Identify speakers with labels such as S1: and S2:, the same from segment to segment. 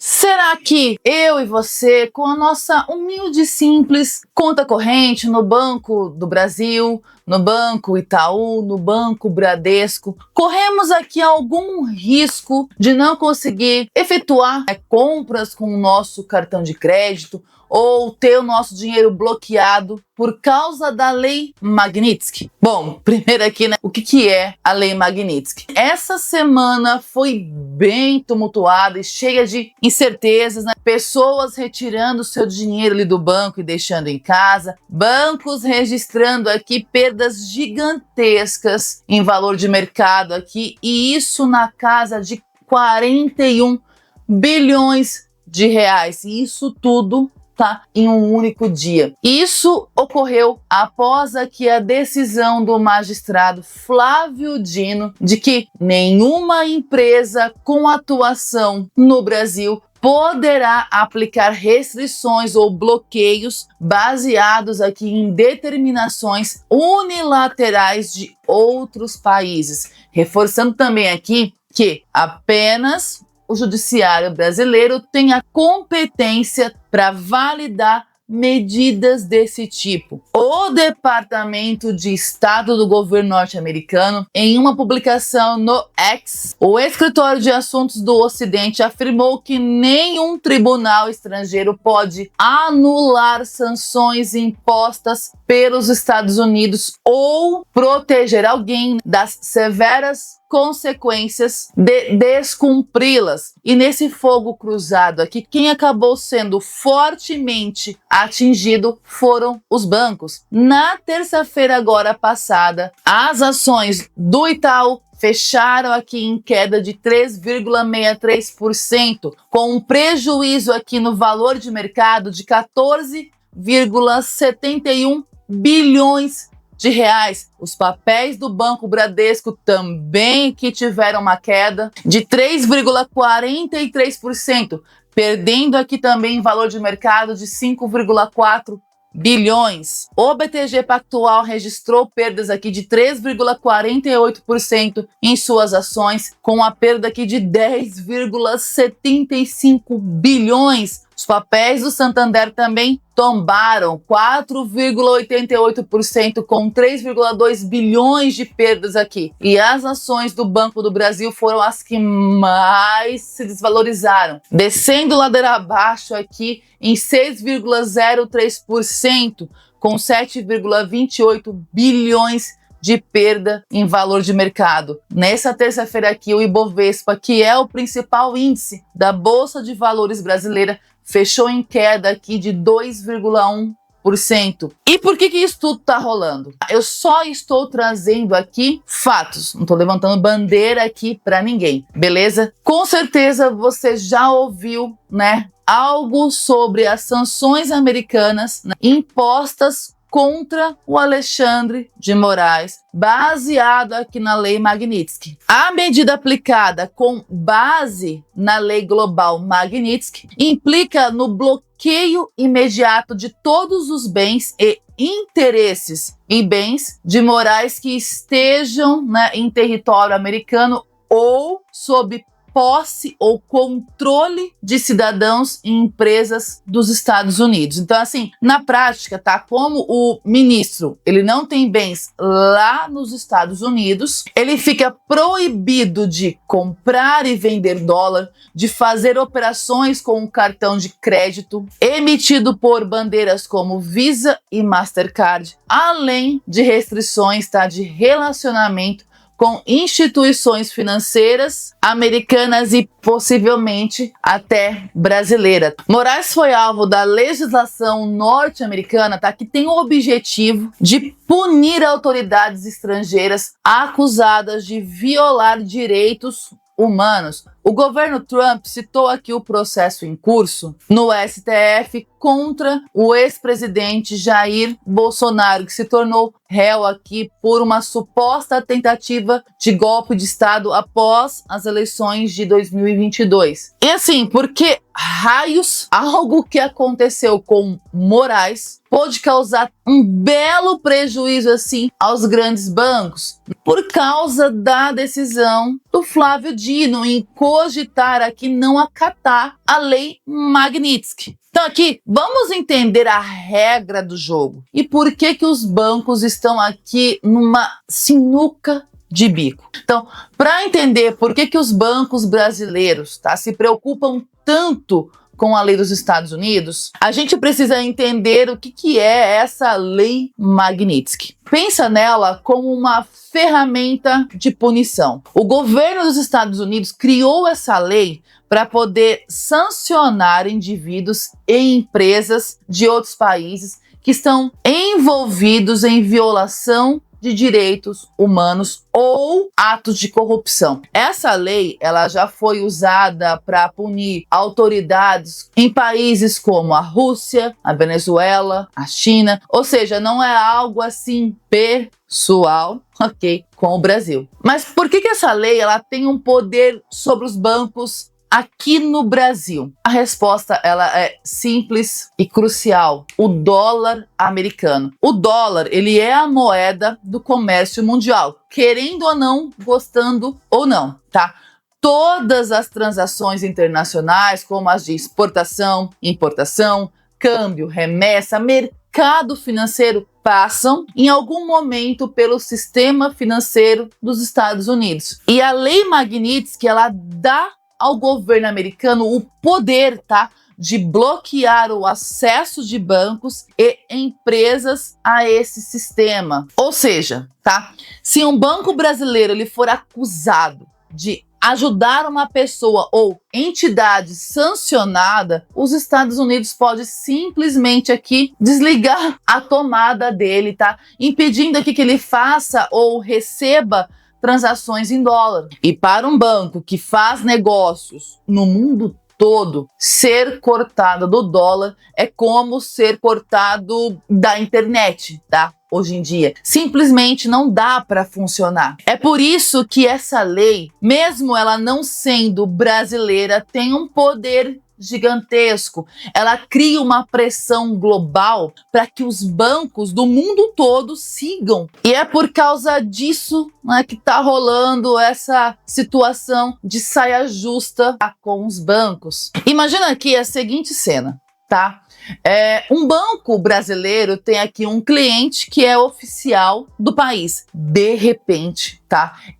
S1: Será que eu e você, com a nossa humilde e simples conta corrente no Banco do Brasil, no Banco Itaú, no Banco Bradesco, corremos aqui algum risco de não conseguir efetuar compras com o nosso cartão de crédito ou ter o nosso dinheiro bloqueado por causa da Lei Magnitsky? Bom, primeiro aqui, o que é a Lei Magnitsky? Essa semana foi bem tumultuada e cheia de incertezas, Pessoas retirando seu dinheiro ali do banco e deixando em casa, bancos registrando aqui perdas gigantescas em valor de mercado aqui, e isso na casa de 41 bilhões de reais. E isso tudo em um único dia. Isso ocorreu após aqui a decisão do magistrado Flávio Dino de que nenhuma empresa com atuação no Brasil poderá aplicar restrições ou bloqueios baseados aqui em determinações unilaterais de outros países. Reforçando também aqui que apenas o judiciário brasileiro tem a competência para validar medidas desse tipo. O Departamento de Estado do governo norte-americano, em uma publicação no X, o Escritório de Assuntos do Ocidente afirmou que nenhum tribunal estrangeiro pode anular sanções impostas pelos Estados Unidos ou proteger alguém das severas consequências de descumpri-las. E nesse fogo cruzado aqui, quem acabou sendo fortemente atingido foram os bancos. Na terça-feira agora passada, as ações do Itaú fecharam aqui em queda de 3,63%, com um prejuízo aqui no valor de mercado de 14,71 bilhões de reais. Os papéis do Banco Bradesco também que tiveram uma queda de 3,43%, perdendo aqui também valor de mercado de 5,4 bilhões. O BTG Pactual registrou perdas aqui de 3,48% em suas ações, com a perda aqui de 10,75 bilhões. Os papéis do Santander também tombaram 4,88%, com 3,2 bilhões de perdas aqui. E as ações do Banco do Brasil foram as que mais se desvalorizaram, descendo ladeira abaixo aqui em 6,03%, com 7,28 bilhões de perda em valor de mercado. Nessa terça-feira aqui, o Ibovespa, que é o principal índice da Bolsa de Valores brasileira, fechou em queda aqui de 2,1%. E por que isso tudo está rolando? Eu só estou trazendo aqui fatos, não estou levantando bandeira aqui para ninguém, beleza? Com certeza você já ouviu, algo sobre as sanções americanas impostas contra o Alexandre de Moraes, baseado aqui na Lei Magnitsky. A medida aplicada com base na Lei Global Magnitsky implica no bloqueio imediato de todos os bens e interesses em bens de Moraes que estejam em território americano ou sob posse ou controle de cidadãos e empresas dos Estados Unidos. Então, assim, na prática, como o ministro, ele não tem bens lá nos Estados Unidos, ele fica proibido de comprar e vender dólar, de fazer operações com um cartão de crédito emitido por bandeiras como Visa e Mastercard, além de restrições, de relacionamento com instituições financeiras americanas e possivelmente até brasileira. Moraes foi alvo da legislação norte-americana, que tem o objetivo de punir autoridades estrangeiras acusadas de violar direitos humanos. O governo Trump citou aqui o processo em curso no STF contra o ex-presidente Jair Bolsonaro, que se tornou réu aqui por uma suposta tentativa de golpe de Estado após as eleições de 2022. E assim, por que raios algo que aconteceu com Moraes pode causar um belo prejuízo assim aos grandes bancos? Por causa da decisão do Flávio Dino em cogitar aqui não acatar a lei Magnitsky. Então aqui, vamos entender a regra do jogo e por que que os bancos estão aqui numa sinuca de bico. Então, para entender por que que os bancos brasileiros, se preocupam tanto com a lei dos Estados Unidos, a gente precisa entender o que é essa lei Magnitsky. Pensa nela como uma ferramenta de punição. O governo dos Estados Unidos criou essa lei para poder sancionar indivíduos e empresas de outros países que estão envolvidos em violação de direitos humanos ou atos de corrupção. Essa lei, ela já foi usada para punir autoridades em países como a Rússia, a Venezuela, a China, ou seja, não é algo assim pessoal, ok, com o Brasil. Mas por que essa lei ela tem um poder sobre os bancos aqui no Brasil? A resposta ela é simples e crucial: o dólar americano. O dólar, ele é a moeda do comércio mundial, querendo ou não, gostando ou não, tá? Todas as transações internacionais, como as de exportação, importação, câmbio, remessa, mercado financeiro, passam em algum momento pelo sistema financeiro dos Estados Unidos. E a lei Magnitsky, ela dá ao governo americano o poder, de bloquear o acesso de bancos e empresas a esse sistema. Ou seja, se um banco brasileiro ele for acusado de ajudar uma pessoa ou entidade sancionada, os Estados Unidos pode simplesmente aqui desligar a tomada dele, impedindo aqui que ele faça ou receba transações em dólar. E para um banco que faz negócios no mundo todo, ser cortado do dólar é como ser cortado da internet, hoje em dia. Simplesmente não dá para funcionar. É por isso que essa lei, mesmo ela não sendo brasileira, tem um poder gigantesco. Ela cria uma pressão global para que os bancos do mundo todo sigam. E é por causa disso que está rolando essa situação de saia justa com os bancos. Imagina aqui a seguinte cena, um banco brasileiro tem aqui um cliente que é oficial do país. De repente,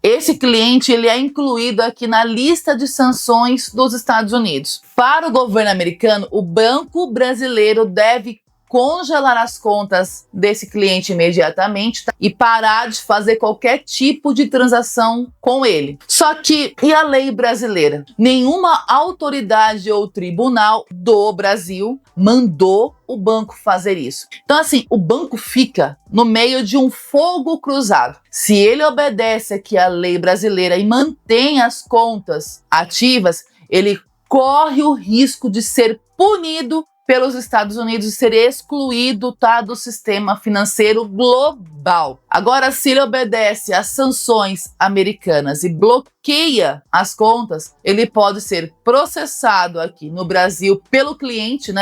S1: esse cliente ele é incluído aqui na lista de sanções dos Estados Unidos. Para o governo americano, o banco brasileiro deve congelar as contas desse cliente imediatamente e parar de fazer qualquer tipo de transação com ele. Só que, e a lei brasileira? Nenhuma autoridade ou tribunal do Brasil mandou o banco fazer isso. Então, assim, o banco fica no meio de um fogo cruzado. Se ele obedece aqui à lei brasileira e mantém as contas ativas, ele corre o risco de ser punido pelos Estados Unidos e ser excluído do sistema financeiro global. Agora, se ele obedece às sanções americanas e bloqueia as contas, ele pode ser processado aqui no Brasil pelo cliente,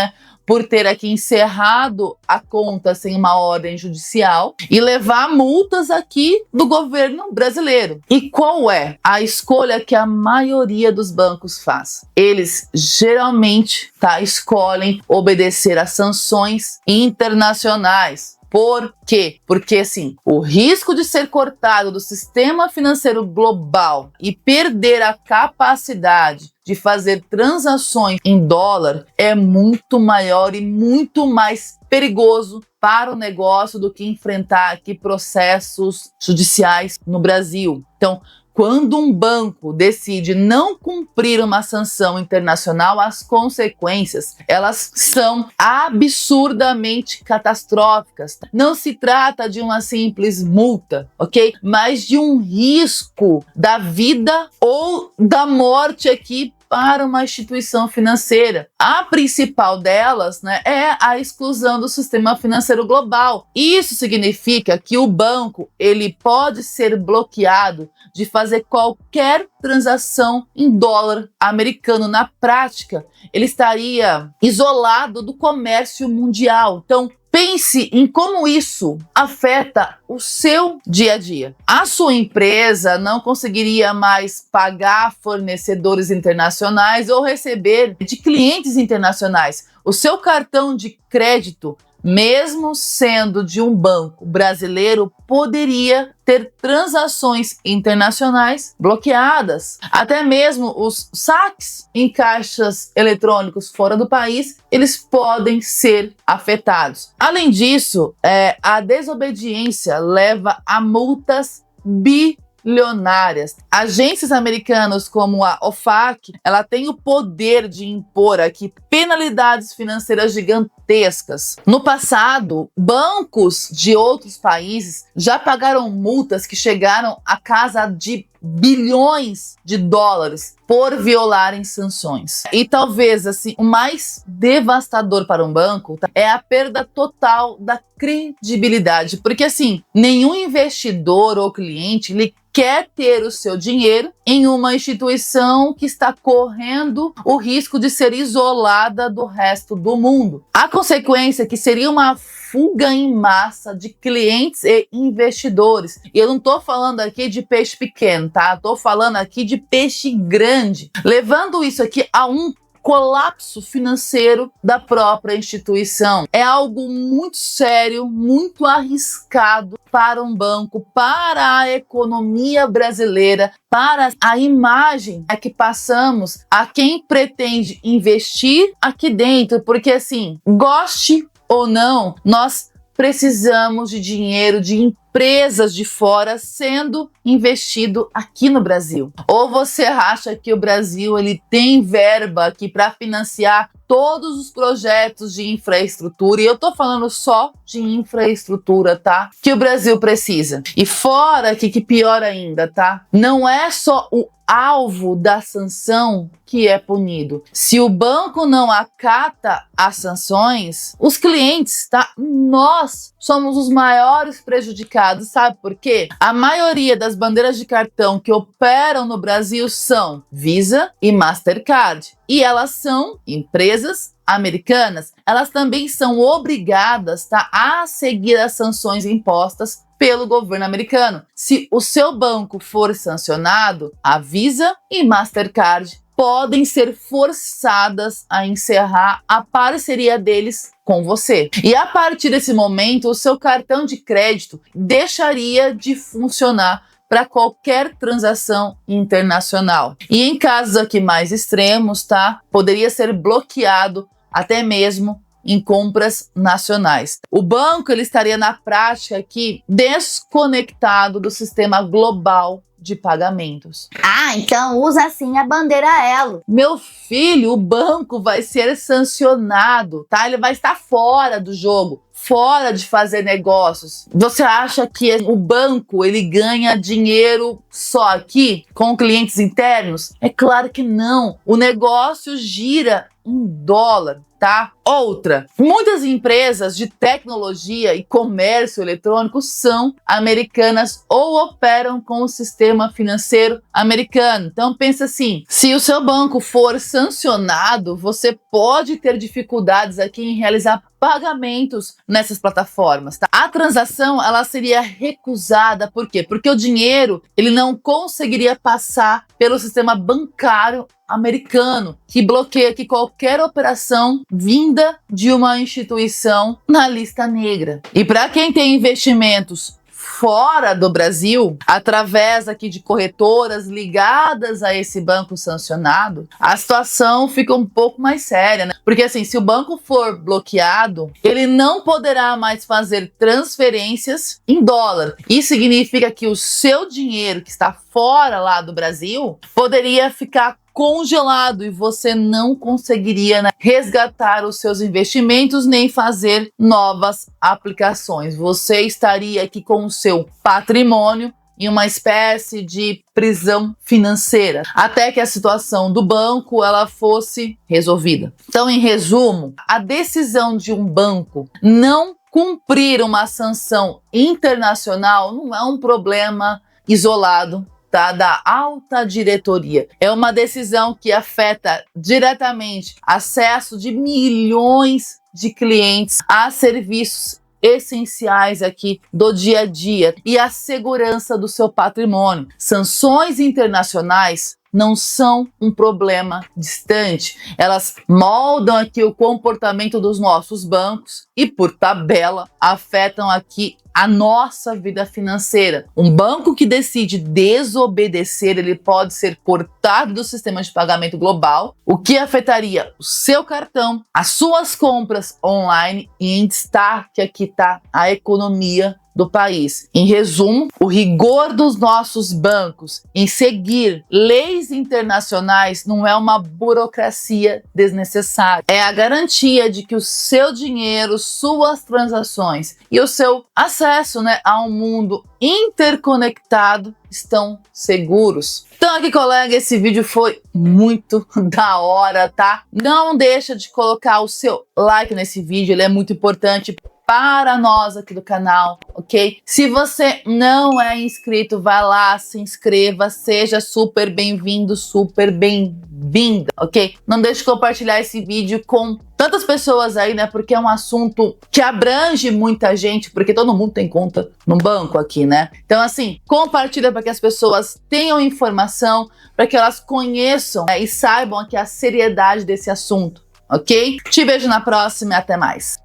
S1: por ter aqui encerrado a conta sem uma ordem judicial e levar multas aqui do governo brasileiro. E qual é a escolha que a maioria dos bancos faz? Eles geralmente escolhem obedecer às sanções internacionais. Por quê? Porque, assim, o risco de ser cortado do sistema financeiro global e perder a capacidade de fazer transações em dólar é muito maior e muito mais perigoso para o negócio do que enfrentar aqui processos judiciais no Brasil. Então, quando um banco decide não cumprir uma sanção internacional, as consequências, elas são absurdamente catastróficas. Não se trata de uma simples multa, ok? Mas de um risco da vida ou da morte aqui para uma instituição financeira. A principal delas, é a exclusão do sistema financeiro global. Isso significa que o banco ele pode ser bloqueado de fazer qualquer transação em dólar americano. Na prática, ele estaria isolado do comércio mundial. Então, pense em como isso afeta o seu dia a dia. A sua empresa não conseguiria mais pagar fornecedores internacionais ou receber de clientes internacionais. O seu cartão de crédito, mesmo sendo de um banco brasileiro, poderia ter transações internacionais bloqueadas. Até mesmo os saques em caixas eletrônicos fora do país, eles podem ser afetados. Além disso, a desobediência leva a multas bilionárias. Agências americanas como a OFAC, ela tem o poder de impor aqui penalidades financeiras gigantescas. No passado, bancos de outros países já pagaram multas que chegaram à casa de bilhões de dólares por violarem sanções. E talvez assim, o mais devastador para um banco é a perda total da credibilidade, porque assim, nenhum investidor ou cliente ele quer ter o seu dinheiro em uma instituição que está correndo o risco de ser isolada do resto do mundo. A consequência é que seria uma fuga em massa de clientes e investidores. E eu não estou falando aqui de peixe pequeno, tá? Estou falando aqui de peixe grande, levando isso aqui a um colapso financeiro da própria instituição. É algo muito sério, muito arriscado para um banco, para a economia brasileira, para a imagem que passamos a quem pretende investir aqui dentro, porque assim, goste ou não, nós precisamos de dinheiro de empresas de fora sendo investido aqui no Brasil. Ou você acha que o Brasil ele tem verba aqui para financiar todos os projetos de infraestrutura, e eu tô falando só de infraestrutura, tá? Que o Brasil precisa. E fora que pior ainda, tá? Não é só o alvo da sanção que é punido. Se o banco não acata as sanções, os clientes, tá? Nós somos os maiores prejudicados, sabe por quê? A maioria das bandeiras de cartão que operam no Brasil são Visa e Mastercard, e elas são empresas americanas. Elas também são obrigadas, tá, a seguir as sanções impostas pelo governo americano. Se o seu banco for sancionado, a Visa e Mastercard podem ser forçadas a encerrar a parceria deles com você. E a partir desse momento, o seu cartão de crédito deixaria de funcionar para qualquer transação internacional. E em casos aqui mais extremos, tá? Poderia ser bloqueado até mesmo em compras nacionais. O banco ele estaria na prática aqui desconectado do sistema global de pagamentos.
S2: Ah, então usa assim a bandeira Elo.
S1: Meu filho, o banco vai ser sancionado, tá? Ele vai estar fora do jogo, fora de fazer negócios. Você acha que o banco ele ganha dinheiro só aqui com clientes internos? É claro que não. O negócio gira em dólar, tá? Outra, muitas empresas de tecnologia e comércio eletrônico são americanas ou operam com o sistema financeiro americano. Então pensa assim, se o seu banco for sancionado, você pode ter dificuldades aqui em realizar pagamentos nessas plataformas, tá? A transação ela seria recusada, por quê? Porque o dinheiro ele não conseguiria passar pelo sistema bancário americano, que bloqueia aqui qualquer operação vinda de uma instituição na lista negra. E para quem tem investimentos fora do Brasil, através aqui de corretoras ligadas a esse banco sancionado, a situação fica um pouco mais séria, né? Porque assim, se o banco for bloqueado, ele não poderá mais fazer transferências em dólar. Isso significa que o seu dinheiro que está fora lá do Brasil poderia ficar congelado e você não conseguiria, né, resgatar os seus investimentos nem fazer novas aplicações. Você estaria aqui com o seu patrimônio em uma espécie de prisão financeira, até que a situação do banco ela fosse resolvida. Então, em resumo, a decisão de um banco não cumprir uma sanção internacional não é um problema isolado tá? Da alta diretoria. É uma decisão que afeta diretamente acesso de milhões de clientes a serviços essenciais aqui do dia a dia e a segurança do seu patrimônio. Sanções internacionais não são um problema distante. Elas moldam aqui o comportamento dos nossos bancos e, por tabela, afetam aqui a nossa vida financeira. Um banco que decide desobedecer, ele pode ser cortado do sistema de pagamento global, o que afetaria o seu cartão, as suas compras online e, em destaque, aqui está a economia do país. Em resumo, o rigor dos nossos bancos em seguir leis internacionais não é uma burocracia desnecessária. É a garantia de que o seu dinheiro, suas transações e o seu acesso, a um mundo interconectado estão seguros. Então aqui, colega, esse vídeo foi muito da hora, tá? Não deixa de colocar o seu like nesse vídeo, ele é muito importante para nós aqui do canal, ok? Se você não é inscrito, vai lá, se inscreva, seja super bem-vindo, super bem-vinda, ok? Não deixe de compartilhar esse vídeo com tantas pessoas aí, porque é um assunto que abrange muita gente, porque todo mundo tem conta no banco aqui, Então, assim, compartilha para que as pessoas tenham informação, para que elas conheçam e saibam aqui a seriedade desse assunto, ok? Te vejo na próxima e até mais.